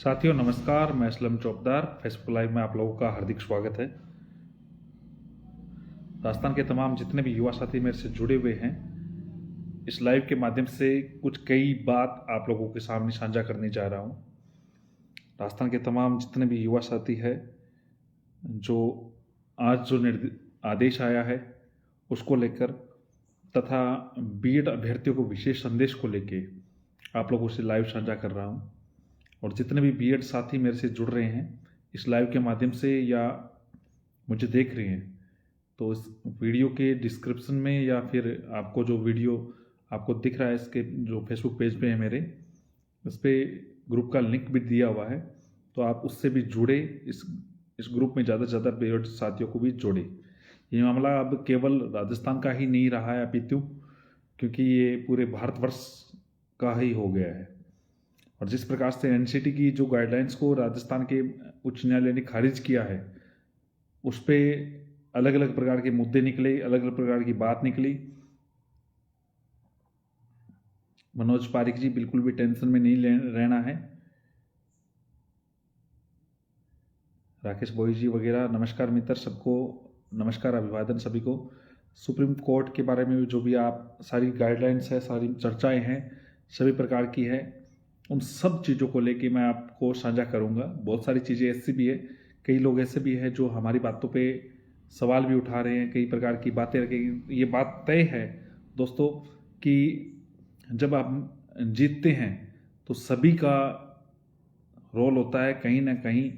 साथियों नमस्कार, मैं असलम चौकदार फेसबुक लाइव में आप लोगों का हार्दिक स्वागत है। राजस्थान के तमाम जितने भी युवा साथी मेरे से जुड़े हुए हैं, इस लाइव के माध्यम से कई बात आप लोगों के सामने साझा करने जा रहा हूं। राजस्थान के तमाम जितने भी युवा साथी है, जो आज जो आदेश आया है उसको लेकर तथा बीएड अभ्यर्थियों को विशेष संदेश को लेके आप लोगों से लाइव साझा कर रहा हूं। और जितने भी बीएड साथी मेरे से जुड़ रहे हैं इस लाइव के माध्यम से या मुझे देख रहे हैं, तो इस वीडियो के डिस्क्रिप्शन में या फिर आपको जो वीडियो आपको दिख रहा है इसके जो फेसबुक पेज पे है मेरे, उस पर ग्रुप का लिंक भी दिया हुआ है, तो आप उससे भी जुड़े, इस ग्रुप में ज़्यादा से ज़्यादा बीएड साथियों को भी जोड़े। ये मामला अब केवल राजस्थान का ही नहीं रहा है अपितु, क्योंकि ये पूरे भारतवर्ष का ही हो गया है। और जिस प्रकार से एनसीटी की जो गाइडलाइंस को राजस्थान के उच्च न्यायालय ने खारिज किया है, उस पर अलग अलग प्रकार के मुद्दे निकले, अलग अलग प्रकार की बात निकली। मनोज पारिक जी बिल्कुल भी टेंशन में नहीं रहना है। राकेश बोई जी वगैरह, नमस्कार मित्र, सबको नमस्कार, अभिवादन सभी को। सुप्रीम कोर्ट के बारे में जो भी आप सारी गाइडलाइंस है, सारी चर्चाएं हैं, सभी प्रकार की है, उन सब चीज़ों को लेके मैं आपको साझा करूंगा। बहुत सारी चीज़ें ऐसी भी है, कई लोग ऐसे भी हैं जो हमारी बातों पे सवाल भी उठा रहे हैं, कई प्रकार की बातें रखें। ये बात तय है दोस्तों कि जब आप जीतते हैं तो सभी का रोल होता है, कहीं ना कहीं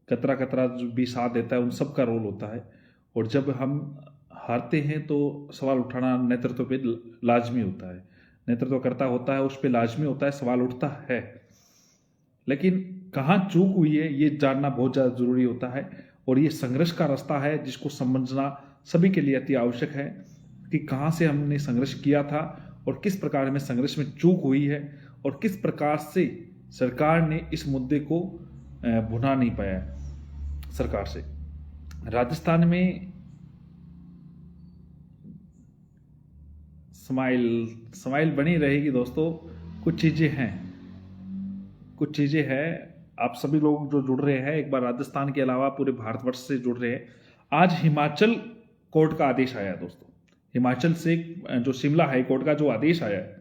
कतरा कतरा जो भी साथ देता है उन सब का रोल होता है। और जब हम हारते हैं तो सवाल उठाना नेतृत्व पे लाजमी होता है, नेतृत्व करता होता है, उस पर लाजमी होता है, सवाल उठता है। लेकिन कहाँ चूक हुई है ये जानना बहुत ज़्यादा जरूरी होता है। और ये संघर्ष का रास्ता है जिसको समझना सभी के लिए अति आवश्यक है कि कहाँ से हमने संघर्ष किया था और किस प्रकार में संघर्ष में चूक हुई है और किस प्रकार से सरकार ने इस मुद्दे को भुना नहीं पाया। सरकार से राजस्थान में स्माइल बनी रहेगी दोस्तों। कुछ चीज़ें हैं, आप सभी लोग जो जुड़ रहे हैं, एक बार राजस्थान के अलावा पूरे भारतवर्ष से जुड़ रहे हैं। आज हिमाचल कोर्ट का आदेश आया दोस्तों, हिमाचल से जो शिमला हाई कोर्ट का जो आदेश आया है,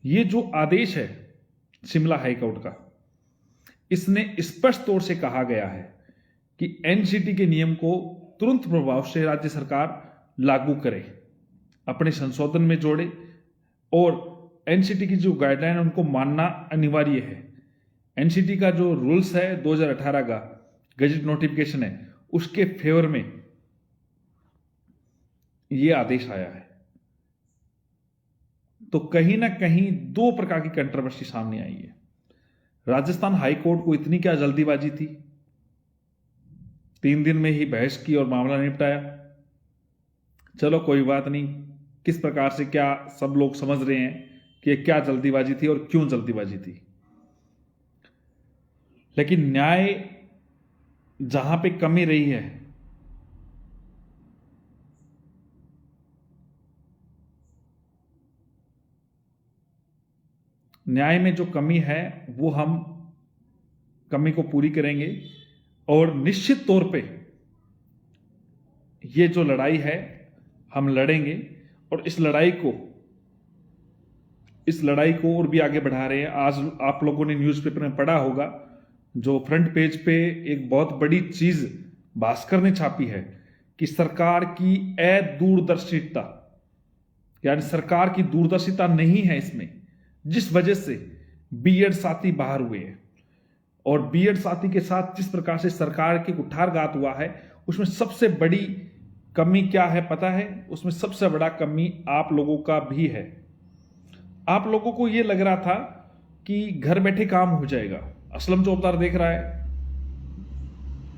ये जो आदेश है शिमला हाई कोर्ट का, इसने स्पष्ट तौर से कहा गया है कि एनसीटी के नियम को तुरंत प्रभाव से राज्य सरकार लागू करे, अपने संशोधन में जोड़े और एनसीटी की जो गाइडलाइन है उनको मानना अनिवार्य है। एनसीटी का जो रूल्स है 2018 का गजट नोटिफिकेशन है, उसके फेवर में ये आदेश आया है। तो कहीं ना कहीं दो प्रकार की कंट्रोवर्सी सामने आई है। राजस्थान हाई कोर्ट को इतनी क्या जल्दीबाजी थी, 3 दिन में ही बहस की और मामला निपटाया। चलो कोई बात नहीं, किस प्रकार से क्या सब लोग समझ रहे हैं कि क्या जल्दीबाजी थी और क्यों जल्दीबाजी थी। लेकिन न्याय जहां पे कमी रही है, न्याय में जो कमी है वो हम कमी को पूरी करेंगे और निश्चित तौर पे ये जो लड़ाई है हम लड़ेंगे और इस लड़ाई को और भी आगे बढ़ा रहे हैं। आज आप लोगों ने न्यूज़पेपर में पढ़ा होगा, जो फ्रंट पेज पे एक बहुत बड़ी चीज भास्कर ने छापी है कि सरकार की अदूरदर्शिता, यानी सरकार की दूरदर्शिता नहीं है इसमें, जिस वजह से बीएड साथी बाहर हुए हैं। और बीएड साथी के साथ जिस प्रकार से सरकार की कुठारघात हुआ है, उसमें सबसे बड़ी कमी क्या है पता है? उसमें सबसे बड़ा कमी आप लोगों का भी है। आप लोगों को यह लग रहा था कि घर बैठे काम हो जाएगा। असलम चौकदार देख रहा है,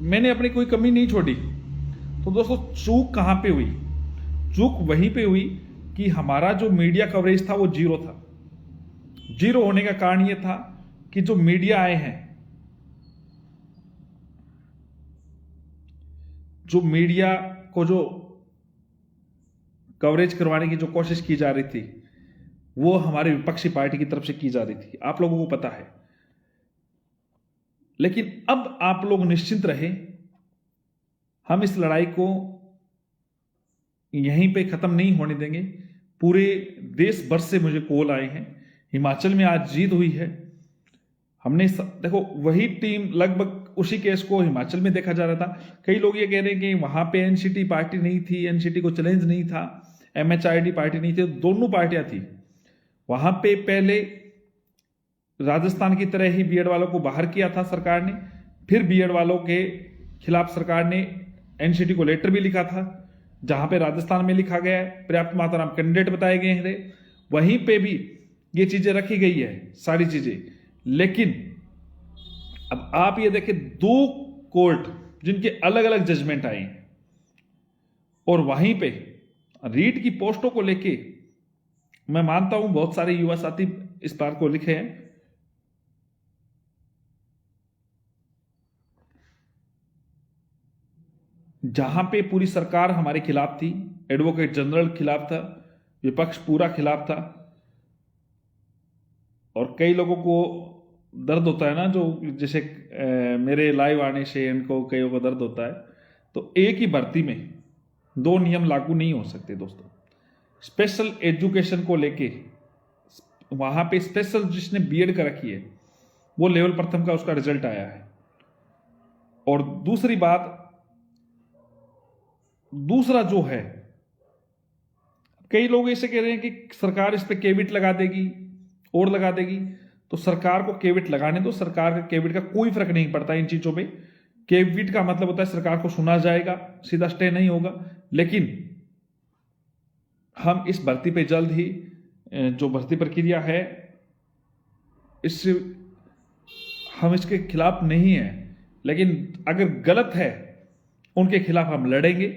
मैंने अपनी कोई कमी नहीं छोड़ी। तो दोस्तों चूक कहां पे हुई? चूक वहीं पे हुई कि हमारा जो मीडिया कवरेज था वो जीरो था। जीरो होने का कारण यह था कि जो मीडिया आए हैं, जो मीडिया को जो कवरेज करवाने की जो कोशिश की जा रही थी वो हमारे विपक्षी पार्टी की तरफ से की जा रही थी। आप लोगों को पता है लेकिन अब आप लोग निश्चिंत रहे, हम इस लड़ाई को यहीं पे खत्म नहीं होने देंगे। पूरे देश भर से मुझे कॉल आए हैं। हिमाचल में आज जीत हुई है। हमने देखो वही टीम, लगभग उसी केस को हिमाचल में देखा जा रहा था। कई लोग ये कह रहे हैं कि वहां पे एनसीटी पार्टी नहीं थी, एनसीटी को चैलेंज नहीं था, एमएचआरडी पार्टी नहीं थी, दोनों पार्टियां थी वहां पे। पहले राजस्थान की तरह ही बीएड वालों को बाहर किया था सरकार ने, फिर बीएड वालों के खिलाफ सरकार ने एनसीटी को लेटर भी लिखा था, जहां पे राजस्थान में लिखा गया है पर्याप्त मात्रा में कैंडिडेट बताए गए थे, वहीं पे भी ये चीजें रखी गई है सारी चीजें। लेकिन अब आप ये देखें, दो कोर्ट जिनके अलग अलग जजमेंट आए हैं, और वहीं पे रीट की पोस्टों को लेके मैं मानता हूं बहुत सारे युवा साथी इस बात को लिखे हैं। जहां पे पूरी सरकार हमारे खिलाफ थी, एडवोकेट जनरल खिलाफ था, विपक्ष पूरा खिलाफ था, और कई लोगों को दर्द होता है ना, जो जैसे मेरे लाइव आने से इनको कईयों को दर्द होता है। तो एक ही भर्ती में दो नियम लागू नहीं हो सकते दोस्तों। स्पेशल एजुकेशन को लेके वहां पे स्पेशल जिसने बीएड कर रखी है वो लेवल प्रथम का उसका रिजल्ट आया है। और दूसरी बात, दूसरा जो है, कई लोग ऐसे कह रहे हैं कि सरकार इस पे केविट लगा देगी और लगा देगी। तो सरकार को केविट लगाने दो, सरकार का केविट का कोई फर्क नहीं पड़ता इन चीजों पे। केविट का मतलब होता है सरकार को सुना जाएगा, सीधा स्टे नहीं होगा। लेकिन हम इस भर्ती पे जल्द ही जो भर्ती प्रक्रिया है, इससे हम इसके खिलाफ नहीं है, लेकिन अगर गलत है उनके खिलाफ हम लड़ेंगे।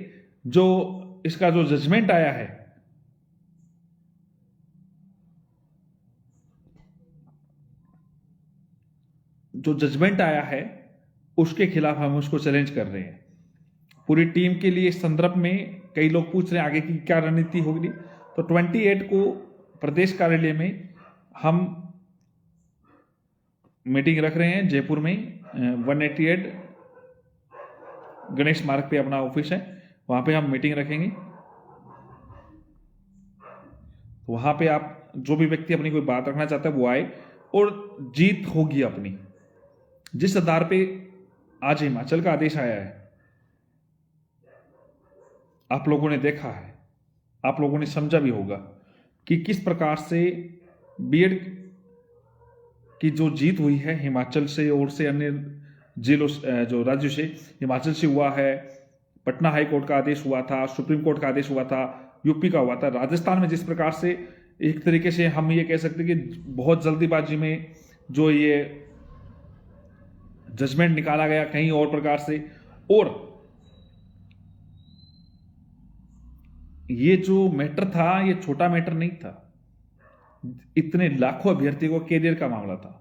जो इसका जो जजमेंट आया है, जो जजमेंट आया है उसके खिलाफ हम उसको चैलेंज कर रहे हैं पूरी टीम के लिए। इस संदर्भ में कई लोग पूछ रहे हैं आगे की क्या रणनीति होगी। तो 28 को प्रदेश कार्यालय में हम मीटिंग रख रहे हैं जयपुर में। 188 गणेश मार्ग पे अपना ऑफिस है, वहां पे हम मीटिंग रखेंगे। वहां पे आप जो भी व्यक्ति अपनी कोई बात रखना चाहता है वो आए, और जीत होगी अपनी। जिस आधार पे आज हिमाचल का आदेश आया है, आप लोगों ने देखा है, आप लोगों ने समझा भी होगा कि किस प्रकार से बीएड की जो जीत हुई है हिमाचल से और से अन्य जिलों जो राज्यों से, हिमाचल से हुआ है, पटना हाई कोर्ट का आदेश हुआ था, सुप्रीम कोर्ट का आदेश हुआ था, यूपी का हुआ था, राजस्थान में जिस प्रकार से एक तरीके से हम ये कह सकते हैं कि बहुत जल्दीबाजी में जो ये जजमेंट निकाला गया कहीं और प्रकार से। और ये जो मैटर था ये छोटा मैटर नहीं था, इतने लाखों अभ्यर्थियों को कैरियर का मामला था।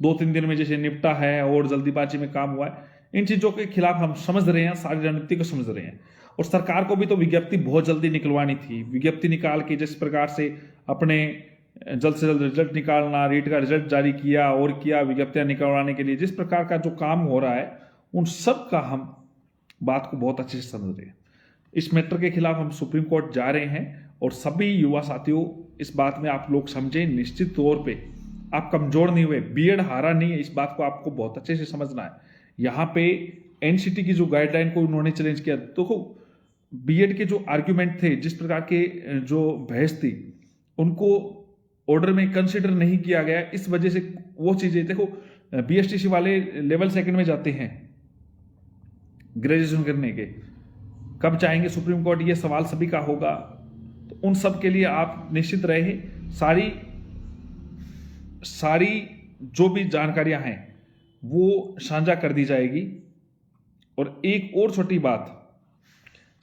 2-3 दिन में जैसे निपटा है और जल्दीबाजी में काम हुआ है, इन चीजों के खिलाफ हम समझ रहे हैं, सारी रणनीति को समझ रहे हैं। और सरकार को भी तो विज्ञप्ति बहुत जल्दी निकलवानी थी। विज्ञप्ति निकाल के जिस प्रकार से अपने जल्द से जल्द रिजल्ट निकालना, रीट का रिजल्ट जारी किया और किया, विज्ञप्तियां निकलवाने के लिए जिस प्रकार का जो काम हो रहा है, उन सब का हम बात को बहुत अच्छे से समझ रहे हैं। इस मैटर के खिलाफ हम सुप्रीम कोर्ट जा रहे हैं, और सभी युवा साथियों इस बात में आप लोग समझें, निश्चित तौर पे आप कमजोर नहीं हुए, बीएड हारा नहीं है, इस बात को आपको बहुत अच्छे से समझना है। यहाँ पे एनसीटी की जो गाइडलाइन को उन्होंने चैलेंज किया, देखो बीएड के जो आर्ग्यूमेंट थे, जिस प्रकार के जो बहस थी, उनको ऑर्डर में कंसिडर नहीं किया गया। इस वजह से वो चीजें, देखो बीएसटीसी वाले लेवल 2 में जाते हैं ग्रेजुएशन करने के, कब चाहेंगे सुप्रीम कोर्ट, ये सवाल सभी का होगा। तो उन सब के लिए आप निश्चित रहे, सारी जो भी जानकारियां हैं वो साझा कर दी जाएगी। और एक और छोटी बात,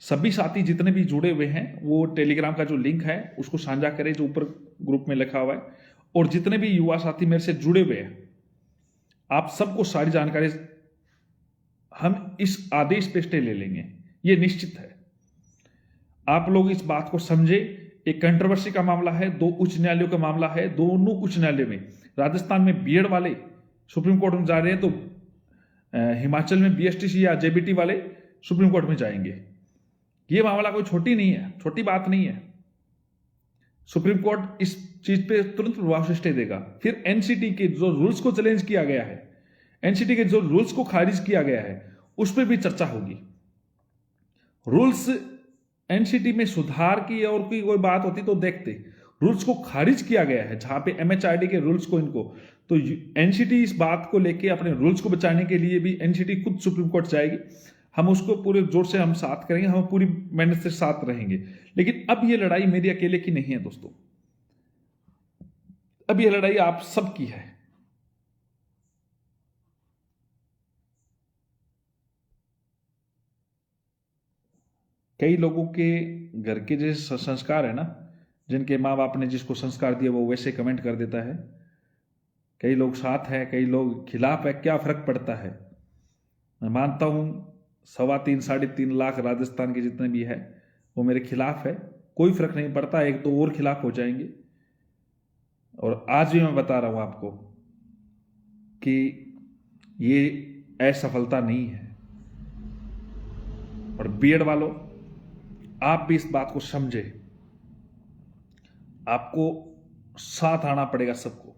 सभी साथी जितने भी जुड़े हुए हैं वो टेलीग्राम का जो लिंक है उसको साझा करें, जो ऊपर ग्रुप में लिखा हुआ है। और जितने भी युवा साथी मेरे से जुड़े हुए हैं, आप सबको सारी जानकारी, हम इस आदेश पे स्टे ले लेंगे, ये निश्चित है। आप लोग इस बात को समझे, एक कंट्रोवर्सी का मामला है, 2 उच्च न्यायालयों का मामला है, दोनों उच्च न्यायालय में राजस्थान में बीएड वाले सुप्रीम कोर्ट में जा रहे हैं, तो हिमाचल में बीएसटीसी या जेबीटी वाले सुप्रीम कोर्ट में जाएंगे। ये मामला कोई छोटी नहीं है, छोटी बात नहीं है। सुप्रीम कोर्ट इस चीज पे तुरंत प्रभाव से स्टे देगा। फिर एनसीटी के जो रूल्स को चैलेंज किया गया है, एनसीटी के जो रूल्स को खारिज किया गया है, उस पर भी चर्चा होगी। रूल्स एनसीटी में सुधार की और कोई बात होती तो देखते, रूल्स को खारिज किया गया है जहां पे एमएचआरडी के रूल्स को इनको, तो एनसीटी इस बात को लेके अपने रूल्स को बचाने के लिए भी एनसीटी खुद सुप्रीम कोर्ट जाएगी। हम उसको पूरे जोर से हम साथ करेंगे, हम पूरी मेहनत से साथ रहेंगे। लेकिन अब ये लड़ाई मेरी अकेले की नहीं है दोस्तों, अब ये लड़ाई आप सबकी है। कई लोगों के घर के जैसे संस्कार है ना, जिनके माँ बाप ने जिसको संस्कार दिया वो वैसे कमेंट कर देता है। कई लोग साथ है, कई लोग खिलाफ है, क्या फर्क पड़ता है। मैं मानता हूं 3.25 साढ़े 3 लाख राजस्थान के जितने भी है वो मेरे खिलाफ है, कोई फर्क नहीं पड़ता, एक तो और खिलाफ हो जाएंगे। और आज भी मैं बता रहा हूं आपको कि ये असफलता नहीं है। और बीएड वालों, आप भी इस बात को समझे, आपको साथ आना पड़ेगा सबको,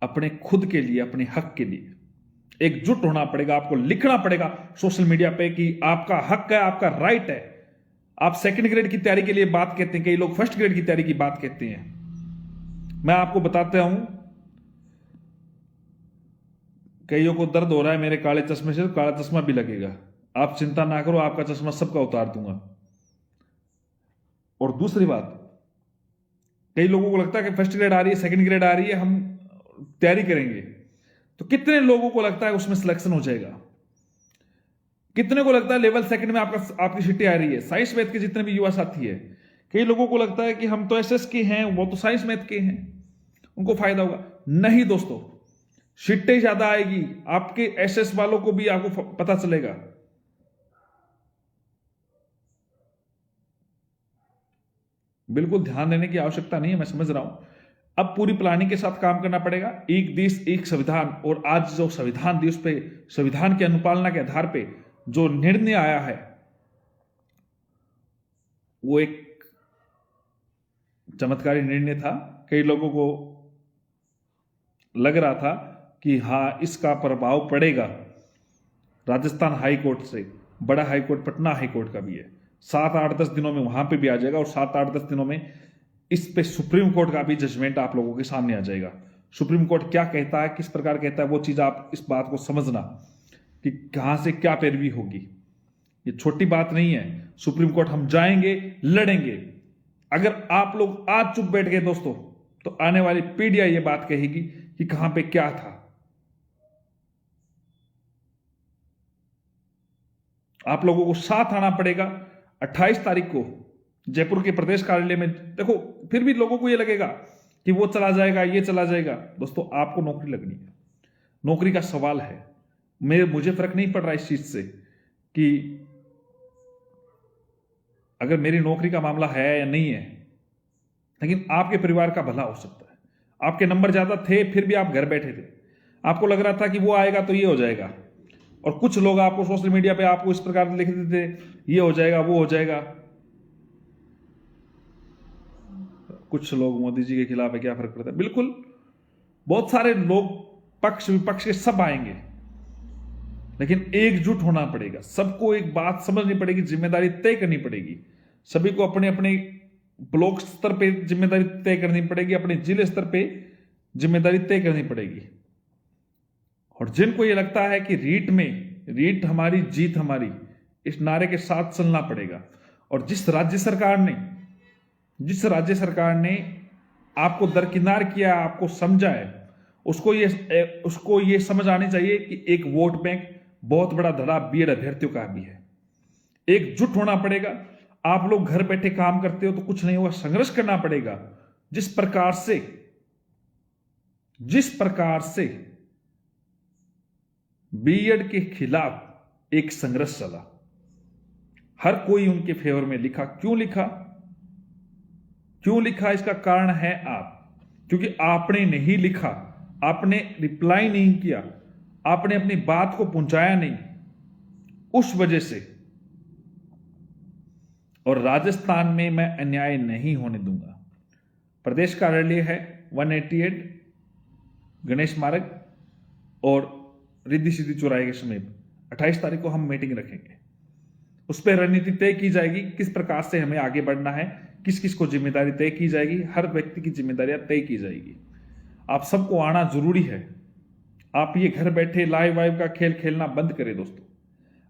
अपने खुद के लिए, अपने हक के लिए एकजुट होना पड़ेगा। आपको लिखना पड़ेगा सोशल मीडिया पे कि आपका हक है, आपका राइट है। आप सेकंड ग्रेड की तैयारी के लिए बात कहते हैं, कई लोग फर्स्ट ग्रेड की तैयारी की बात कहते हैं। मैं आपको बताता हूं, कईयों को दर्द हो रहा है मेरे काले चश्मे से, तो काला चश्मा भी लगेगा। आप चिंता ना करो, आपका चश्मा सबका उतार दूंगा। और दूसरी बात, कई लोगों को लगता है कि फर्स्ट ग्रेड आ रही है, सेकंड ग्रेड आ रही है, हम तैयारी करेंगे, तो कितने लोगों को लगता है उसमें सिलेक्शन हो जाएगा? कितने को लगता है लेवल सेकंड में आपकी सीटें आ रही है? साइंस मैथ के जितने भी युवा साथी है, कई लोगों को लगता है कि हम तो एसएस के हैं, वो तो साइंस मैथ के हैं, उनको फायदा होगा। नहीं दोस्तों, सीटें ज्यादा आएगी, आपके एसएस वालों को भी आपको पता चलेगा। बिल्कुल ध्यान देने की आवश्यकता नहीं है, मैं समझ रहा हूं। अब पूरी प्लानिंग के साथ काम करना पड़ेगा। एक देश एक संविधान, और आज जो संविधान दिवस पे संविधान की अनुपालना के आधार पे जो निर्णय आया है, वो एक चमत्कारी निर्णय था। कई लोगों को लग रहा था कि हाँ, इसका प्रभाव पड़ेगा राजस्थान हाई कोर्ट से, बड़ा high court Patna high court का भी है, 7-8-10 दिनों में वहां पे भी आ जाएगा, और 7-8-10 दिनों में इस पे सुप्रीम कोर्ट का भी जजमेंट आप लोगों के सामने आ जाएगा। सुप्रीम कोर्ट क्या कहता है, किस प्रकार कहता है, वो चीज आप इस बात को समझना कि कहां से क्या पैरवी होगी। ये छोटी बात नहीं है। सुप्रीम कोर्ट हम जाएंगे, लड़ेंगे। अगर आप लोग आज चुप बैठ गए दोस्तों, तो आने वाली पीढ़ियां ये बात कहेगी कि कहां पे क्या था। आप लोगों को साथ आना पड़ेगा। 28 तारीख को जयपुर के प्रदेश कार्यालय में, देखो फिर भी लोगों को यह लगेगा कि वो चला जाएगा, ये चला जाएगा। दोस्तों, आपको नौकरी लगनी है, नौकरी का सवाल है। मुझे फर्क नहीं पड़ रहा इस चीज से कि अगर मेरी नौकरी का मामला है या नहीं है, लेकिन आपके परिवार का भला हो सकता है। आपके नंबर ज्यादा थे, फिर भी आप घर बैठे थे, आपको लग रहा था कि वो आएगा तो ये हो जाएगा, और कुछ लोग आपको सोशल मीडिया पे आपको इस प्रकार लिख देते थे, ये हो जाएगा, वो हो जाएगा। कुछ लोग मोदी जी के खिलाफ है, क्या फर्क पड़ता है। बिल्कुल, बहुत सारे लोग पक्ष विपक्ष के सब आएंगे, लेकिन एकजुट होना पड़ेगा। सबको एक बात समझनी पड़ेगी, जिम्मेदारी तय करनी पड़ेगी। सभी को अपने अपने ब्लॉक स्तर पे जिम्मेदारी तय करनी पड़ेगी, अपने जिले स्तर पे जिम्मेदारी तय करनी पड़ेगी। और जिनको ये लगता है कि रीट हमारी, जीत हमारी, इस नारे के साथ चलना पड़ेगा। और जिस राज्य सरकार ने आपको दरकिनार किया, आपको समझा है, उसको ये समझ आनी चाहिए कि एक वोट बैंक बहुत बड़ा धड़ा बीएड अभ्यर्थियों का भी है। एकजुट होना पड़ेगा। आप लोग घर बैठे काम करते हो तो कुछ नहीं होगा, संघर्ष करना पड़ेगा। जिस प्रकार से बीएड के खिलाफ एक संघर्ष चला, हर कोई उनके फेवर में लिखा। क्यों लिखा इसका कारण है आप, क्योंकि आपने नहीं लिखा, आपने रिप्लाई नहीं किया, आपने अपनी बात को पहुंचाया नहीं, उस वजह से। और राजस्थान में मैं अन्याय नहीं होने दूंगा। प्रदेश कार्यालय है 188 गणेश मार्ग और रिद्धि सिद्धि चौराहे के समीप। 28 तारीख को हम मीटिंग रखेंगे, उस पर रणनीति तय की जाएगी, किस प्रकार से हमें आगे बढ़ना है, किस किस को जिम्मेदारी तय की जाएगी, हर व्यक्ति की जिम्मेदारियां तय की जाएगी। आप सबको आना जरूरी है। आप ये घर बैठे लाइव वाइव का खेल खेलना बंद करें दोस्तों।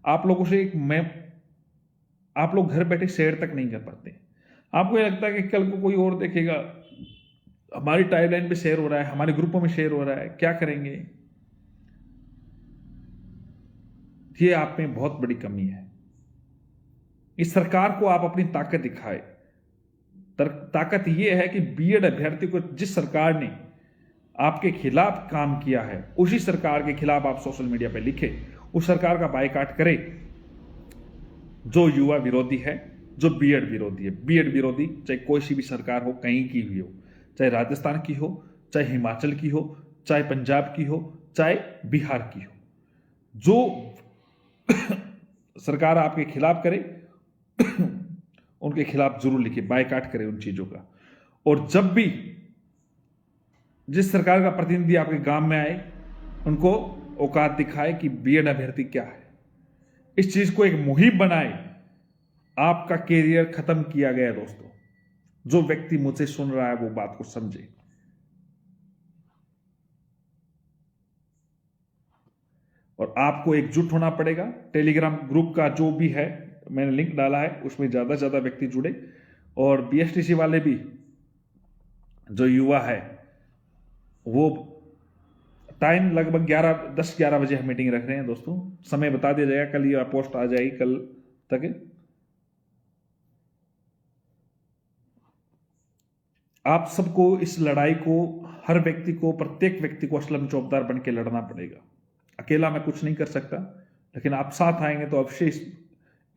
आप लोगों से आप लोग घर बैठे शेयर तक नहीं कर पाते। आपको ये लगता है कि कल को कोई और देखेगा, हमारी टाइमलाइन पे शेयर हो रहा है, हमारे ग्रुपों में शेयर हो रहा है, क्या करेंगे। ये आप में बहुत बड़ी कमी है। इस सरकार को आप अपनी ताकत दिखाए। ताकत यह है कि बीएड अभ्यर्थी को जिस सरकार ने आपके खिलाफ काम किया है, उसी सरकार के खिलाफ आप सोशल मीडिया पे लिखे, उस सरकार का बायकॉट करें जो युवा विरोधी है, जो बीएड विरोधी है। बीएड विरोधी चाहे कोई सी भी सरकार हो, कहीं की भी हो, चाहे राजस्थान की हो, चाहे हिमाचल की हो, चाहे पंजाब की हो, चाहे बिहार की हो, जो सरकार आपके खिलाफ करे उनके खिलाफ जरूर लिखे, बायकॉट करें उन चीजों का। और जब भी जिस सरकार का प्रतिनिधि आपके गांव में आए, उनको औकात दिखाए कि बीएड अभ्यर्थी क्या है। इस चीज को एक मुहिम बनाए। आपका कैरियर खत्म किया गया दोस्तों। जो व्यक्ति मुझसे सुन रहा है वो बात को समझे। और आपको एकजुट होना पड़ेगा। टेलीग्राम ग्रुप का जो भी है, मैंने लिंक डाला है, उसमें ज्यादा से ज्यादा व्यक्ति जुड़े। और बीएसटीसी वाले भी, जो युवा है, वो टाइम लगभग 10-11 बजे हम मीटिंग रख रहे हैं दोस्तों। समय बता दिया जाएगा, कल ये पोस्ट आ जाएगी कल तक। आप सबको इस लड़ाई को, हर व्यक्ति को, प्रत्येक व्यक्ति को असलम चौकीदार बन के लड़ना पड़ेगा। अकेला मैं कुछ नहीं कर सकता, लेकिन आप साथ आएंगे तो अवश्य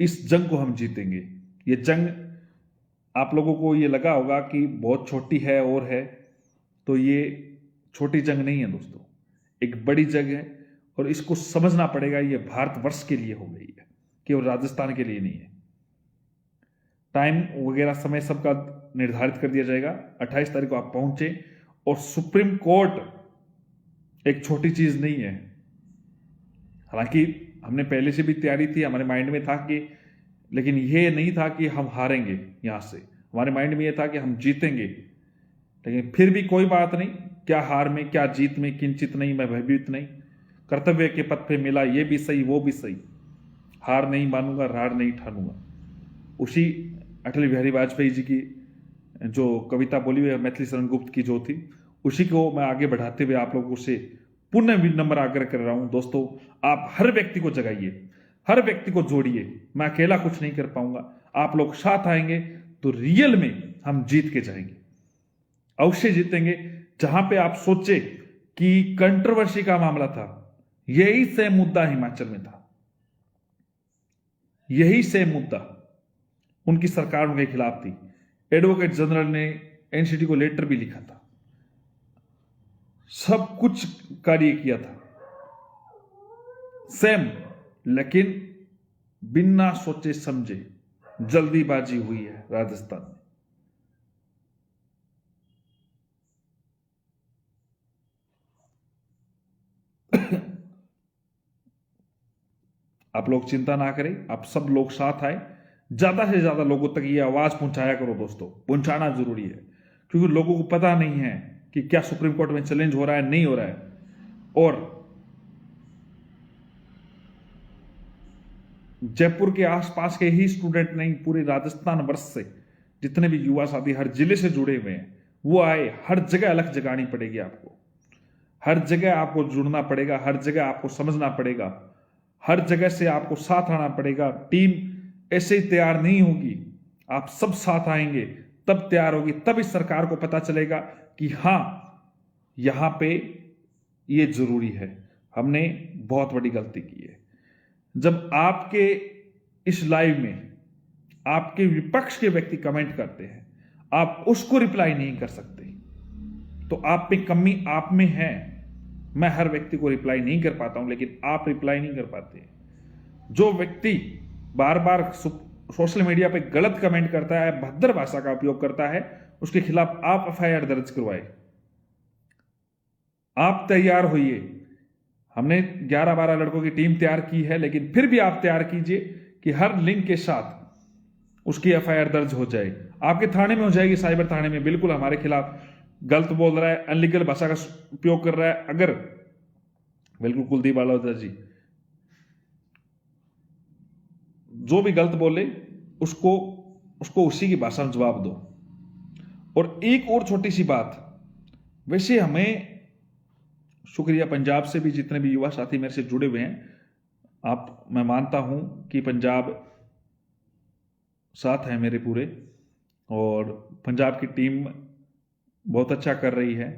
इस जंग को हम जीतेंगे। ये जंग आप लोगों को ये लगा होगा कि बहुत छोटी है और है, तो ये छोटी जंग नहीं है दोस्तों, एक बड़ी जंग है। और इसको समझना पड़ेगा, ये भारतवर्ष के लिए हो गई है, केवल राजस्थान के लिए नहीं है। टाइम वगैरह समय सबका निर्धारित कर दिया जाएगा। 28 तारीख को आप पहुंचे। और सुप्रीम कोर्ट एक छोटी चीज नहीं है। हालांकि हमने पहले से भी तैयारी थी, हमारे माइंड में था कि, लेकिन यह नहीं था कि हम हारेंगे यहां से। हमारे माइंड में यह था कि हम जीतेंगे। लेकिन फिर भी कोई बात नहीं, क्या हार में क्या जीत में किंचित नहीं, मैं भयभीत नहीं। कर्तव्य के पथ पे मिला, ये भी सही वो भी सही। हार नहीं मानूंगा, रार नहीं ठानूंगा। उसी अटल बिहारी वाजपेयी जी की जो कविता बोली हुई है, मैथिली शरण गुप्त की जो थी, उसी को मैं आगे बढ़ाते हुए आप लोगों से पुनः विनम्र आग्रह कर रहा हूं दोस्तों। आप हर व्यक्ति को जगाइए, हर व्यक्ति को जोड़िए। मैं अकेला कुछ नहीं कर पाऊंगा, आप लोग साथ आएंगे तो रियल में हम जीत के जाएंगे, अवश्य जीतेंगे। जहां पे आप सोचे कि कंट्रोवर्सी का मामला था, यही सेम मुद्दा हिमाचल में था, यही सेम मुद्दा उनकी सरकार उनके खिलाफ थी। एडवोकेट जनरल ने एनसीटी को लेटर भी लिखा था, सब कुछ कार्य किया था सेम, लेकिन बिना सोचे समझे जल्दीबाजी हुई है राजस्थान में। आप लोग चिंता ना करें, आप सब लोग साथ आए, ज्यादा से ज्यादा लोगों तक ये आवाज पहुंचाया करो दोस्तों। पहुंचाना जरूरी है, क्योंकि लोगों को पता नहीं है कि क्या सुप्रीम कोर्ट में चैलेंज हो रहा है, नहीं हो रहा है। और जयपुर के आसपास के ही स्टूडेंट नहीं, पूरे राजस्थान वर्ष से जितने भी युवा साथी हर जिले से जुड़े हुए हैं, वो आए। हर जगह अलग जगानी पड़ेगी आपको, हर जगह आपको जुड़ना पड़ेगा, हर जगह आपको समझना पड़ेगा, हर जगह से आपको साथ आना पड़ेगा। टीम ऐसे ही तैयार नहीं होगी, आप सब साथ आएंगे तब तैयार होगी। तब इस सरकार को पता चलेगा कि हां, यहां पे ये जरूरी है, हमने बहुत बड़ी गलती की है। जब आपके इस लाइव में आपके विपक्ष के व्यक्ति कमेंट करते हैं, आप उसको रिप्लाई नहीं कर सकते, तो आप पे कमी आप में है। मैं हर व्यक्ति को रिप्लाई नहीं कर पाता हूं, लेकिन आप रिप्लाई नहीं कर पाते। जो व्यक्ति बार बार सोशल मीडिया पे गलत कमेंट करता है, भद्दर भाषा का उपयोग करता है, उसके खिलाफ आप एफआईआर दर्ज करवाए। आप तैयार होइए। हमने 11-12 लड़कों की टीम तैयार की है, लेकिन फिर भी आप तैयार कीजिए कि हर लिंक के साथ उसकी एफआईआर दर्ज हो जाए। आपके थाने में हो जाएगी, साइबर थाने में। बिल्कुल हमारे खिलाफ गलत बोल रहा है, अनलीगल भाषा का उपयोग कर रहा है, अगर बिल्कुल कुलदीप बालोद जी जो भी गलत बोले उसको उसी की भाषा में जवाब दो। और एक और छोटी सी बात, वैसे हमें शुक्रिया पंजाब से भी जितने भी युवा साथी मेरे से जुड़े हुए हैं, मैं मानता हूं कि पंजाब साथ है मेरे पूरे, और पंजाब की टीम बहुत अच्छा कर रही है।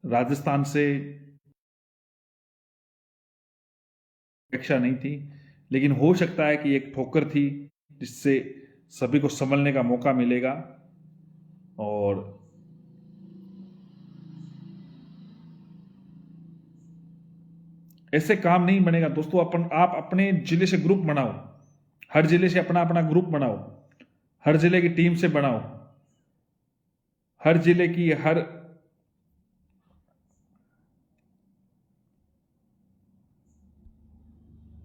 राजस्थान से अपेक्षा नहीं थी, लेकिन हो सकता है कि एक ठोकर थी जिससे सभी को संभलने का मौका मिलेगा। और ऐसे काम नहीं बनेगा दोस्तों। आप अपने जिले से ग्रुप बनाओ, हर जिले से अपना अपना ग्रुप बनाओ, हर जिले की टीम से बनाओ, हर जिले की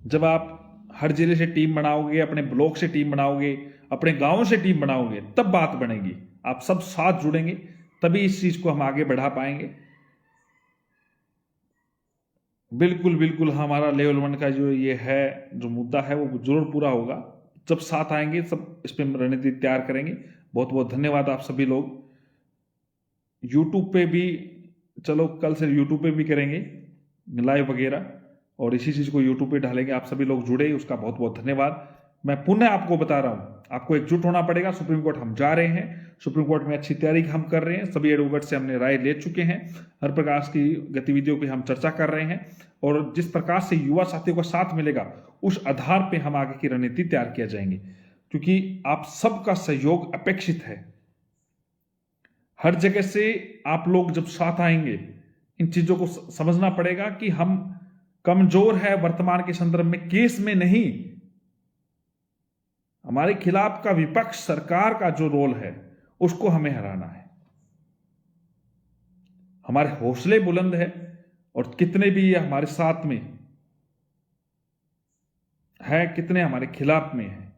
जब आप हर जिले से टीम बनाओगे, अपने ब्लॉक से टीम बनाओगे, अपने गांव से टीम बनाओगे, तब बात बनेगी। आप सब साथ जुड़ेंगे तभी इस चीज को हम आगे बढ़ा पाएंगे। बिल्कुल बिल्कुल हमारा लेवल 1 का जो मुद्दा है वो जरूर पूरा होगा। जब साथ आएंगे सब इस पर रणनीति तैयार करेंगे। बहुत बहुत धन्यवाद आप सभी लोग। यूट्यूब पे भी, चलो कल से यूट्यूब पे भी करेंगे लाइव वगैरह, और इसी चीज को यूट्यूब पे डालेंगे। आप सभी लोग जुड़े, उसका बहुत बहुत धन्यवाद। मैं पुनः आपको बता रहा हूं, आपको एकजुट होना पड़ेगा। सुप्रीम कोर्ट हम जा रहे हैं, सुप्रीम कोर्ट में अच्छी तैयारी हम कर रहे हैं। सभी एडवोकेट से हमने राय ले चुके हैं, हर प्रकार की गतिविधियों की हम चर्चा कर रहे हैं, और जिस प्रकार से युवा साथियों का साथ मिलेगा उस आधार पर हम आगे की रणनीति तैयार किया जाएंगे, क्योंकि आप सबका सहयोग अपेक्षित है। हर जगह से आप लोग जब साथ आएंगे, इन चीजों को समझना पड़ेगा कि हम कमजोर है वर्तमान के संदर्भ में, केस में नहीं। हमारे खिलाफ का विपक्ष सरकार का जो रोल है उसको हमें हराना है। हमारे हौसले बुलंद है, और कितने भी ये हमारे साथ में है, कितने हमारे खिलाफ में है,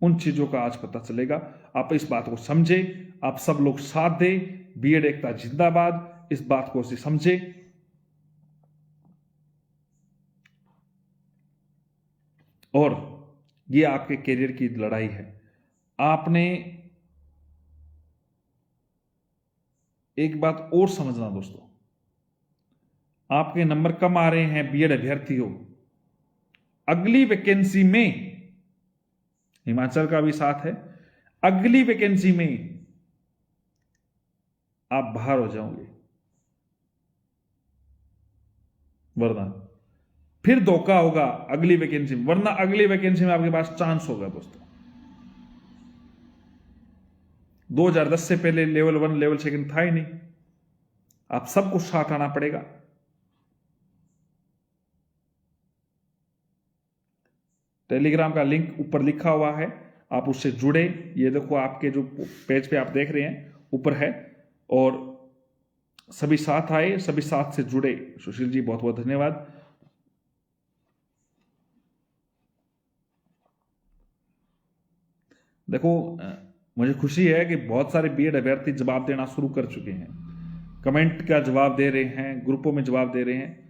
उन चीजों का आज पता चलेगा। आप इस बात को समझे, आप सब लोग साथ दें। बीएड एकता जिंदाबाद, इस बात को समझे। और ये आपके करियर की लड़ाई है। आपने एक बात और समझना दोस्तों, आपके नंबर कम आ रहे हैं बीएड अभ्यर्थी हो, अगली वैकेंसी में हिमाचल का भी साथ है, अगली वैकेंसी में आप बाहर हो जाओगे, वरना फिर धोखा होगा अगली वैकेंसी में, वरना अगली वैकेंसी में आपके पास चांस होगा दोस्तों। 2010 से पहले लेवल 1 लेवल 2 था ही नहीं। आप सबको साथ आना पड़ेगा। टेलीग्राम का लिंक ऊपर लिखा हुआ है, आप उससे जुड़े। ये देखो आपके जो पेज पे आप देख रहे हैं ऊपर है, और सभी साथ आए, सभी साथ से जुड़े। सुशील जी बहुत बहुत धन्यवाद। देखो मुझे खुशी है कि बहुत सारे बीएड अभ्यर्थी जवाब देना शुरू कर चुके हैं, कमेंट का जवाब दे रहे हैं, ग्रुपों में जवाब दे रहे हैं।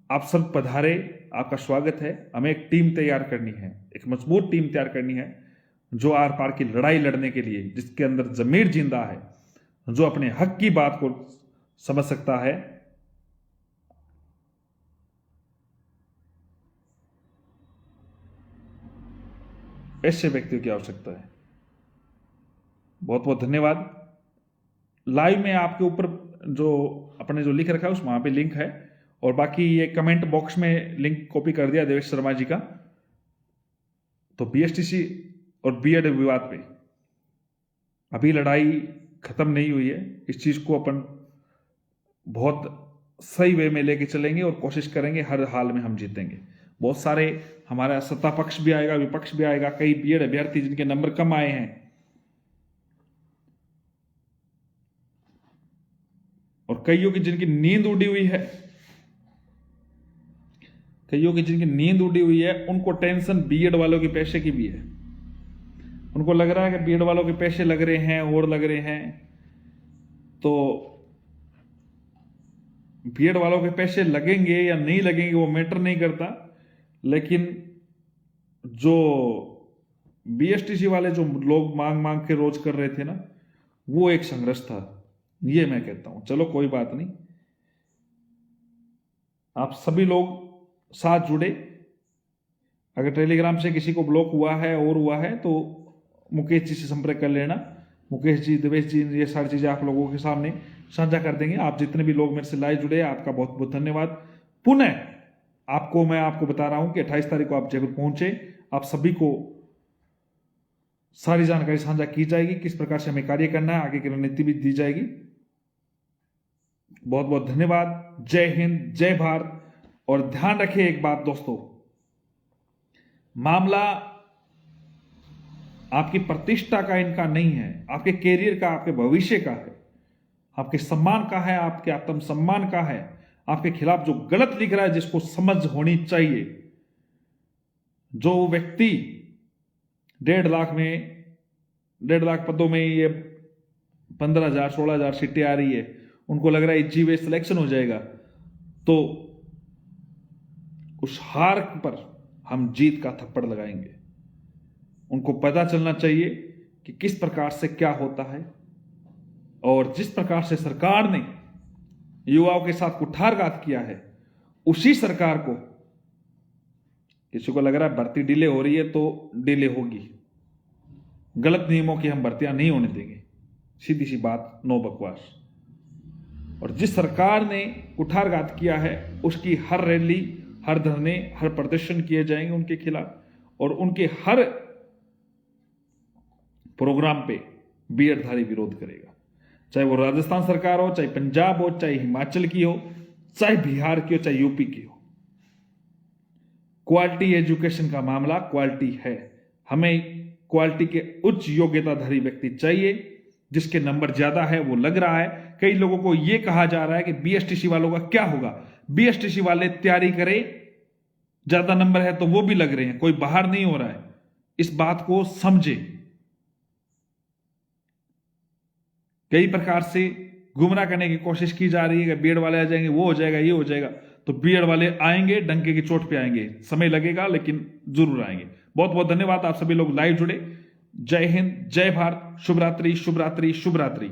आप सब पधारे, आपका स्वागत है। हमें एक टीम तैयार करनी है, एक मजबूत टीम तैयार करनी है, जो आर पार की लड़ाई लड़ने के लिए, जिसके अंदर जमीर जिंदा है, जो अपने हक की बात को समझ सकता है। ऐसे व्यक्तियों की आवश्यकता है। बहुत बहुत धन्यवाद। लाइव में आपके ऊपर जो अपने जो लिख रखा है उस वहां पे लिंक है, और बाकी ये कमेंट बॉक्स में लिंक कॉपी कर दिया देवेश शर्मा जी का। तो बीएसटीसी और बीएड विवाद पे अभी लड़ाई खत्म नहीं हुई है, इस चीज को अपन बहुत सही वे में लेके चलेंगे और कोशिश करेंगे हर हाल में हम जीतेंगे। बहुत सारे हमारा सत्ता पक्ष भी आएगा, विपक्ष भी आएगा, कई बीएड अभ्यर्थी जिनके नंबर कम आए हैं और कईयों की जिनकी नींद उड़ी हुई है, उनको टेंशन बीएड वालों के पैसे की भी है। उनको लग रहा है कि बीएड वालों के पैसे लग रहे हैं और लग रहे हैं, तो बीएड वालों के पैसे लगेंगे या नहीं लगेंगे वो मैटर नहीं करता, लेकिन जो बीएसटीसी वाले जो लोग मांग मांग के रोज कर रहे थे ना, वो एक संघर्ष था, ये मैं कहता हूं। चलो कोई बात नहीं, आप सभी लोग साथ जुड़े। अगर टेलीग्राम से किसी को ब्लॉक हुआ है और हुआ है तो मुकेश जी से संपर्क कर लेना। मुकेश जी, देवेश जी, ये सारी चीजें आप लोगों के सामने साझा कर देंगे। आप जितने भी लोग मेरे से लाइव जुड़े, आपका बहुत बहुत धन्यवाद। पुनः मैं आपको बता रहा हूं कि 28 तारीख को आप जयपुर पहुंचे, आप सभी को सारी जानकारी साझा की जाएगी, किस प्रकार से हमें कार्य करना है, आगे की रणनीति भी दी जाएगी। बहुत बहुत धन्यवाद। जय हिंद, जय भारत। और ध्यान रखिए एक बात दोस्तों, मामला आपकी प्रतिष्ठा का इनका नहीं है, आपके कैरियर का, आपके भविष्य का है, आपके सम्मान का है, आपके आत्मसम्मान का है। आपके खिलाफ जो गलत लिख रहा है, जिसको समझ होनी चाहिए। जो व्यक्ति 1.5 लाख पदों में ये 15,000 16,000 सीटें आ रही है, उनको लग रहा है इजी वे सिलेक्शन हो जाएगा, तो उस हार पर हम जीत का थप्पड़ लगाएंगे। उनको पता चलना चाहिए कि किस प्रकार से क्या होता है, और जिस प्रकार से सरकार ने युवाओं के साथ कुठारघात किया है, उसी सरकार को, किसी को लग रहा है भर्ती डिले हो रही है तो डिले होगी, गलत नियमों की हम भर्तियां नहीं होने देंगे। सीधी सी बात, नो बकवास। और जिस सरकार ने कुठारघात किया है, उसकी हर रैली, हर धरने, हर प्रदर्शन किए जाएंगे उनके खिलाफ, और उनके हर प्रोग्राम पे बीएडधारी विरोध करेगा। चाहे वो राजस्थान सरकार हो, चाहे पंजाब हो, चाहे हिमाचल की हो, चाहे बिहार की हो, चाहे यूपी की हो। क्वालिटी एजुकेशन का मामला क्वालिटी है। हमें क्वालिटी के उच्च योग्यताधारी व्यक्ति चाहिए। जिसके नंबर ज्यादा है वो लग रहा है। कई लोगों को यह कहा जा रहा है कि बीएसटीसी वालों का क्या होगा, बीएसटीसी वाले तैयारी करें, ज्यादा नंबर है तो वो भी लग रहे हैं, कोई बाहर नहीं हो रहा है। इस बात को समझे। कई प्रकार से गुमराह करने की कोशिश की जा रही है कि बीएड वाले आ जाएंगे, वो हो जाएगा, ये हो जाएगा। तो बीएड वाले आएंगे, डंके की चोट पे आएंगे, समय लगेगा लेकिन जरूर आएंगे। बहुत बहुत धन्यवाद, आप सभी लोग लाइव जुड़े। जय हिंद, जय भारत, शुभ रात्रि, शुभ रात्रि, शुभ रात्रि।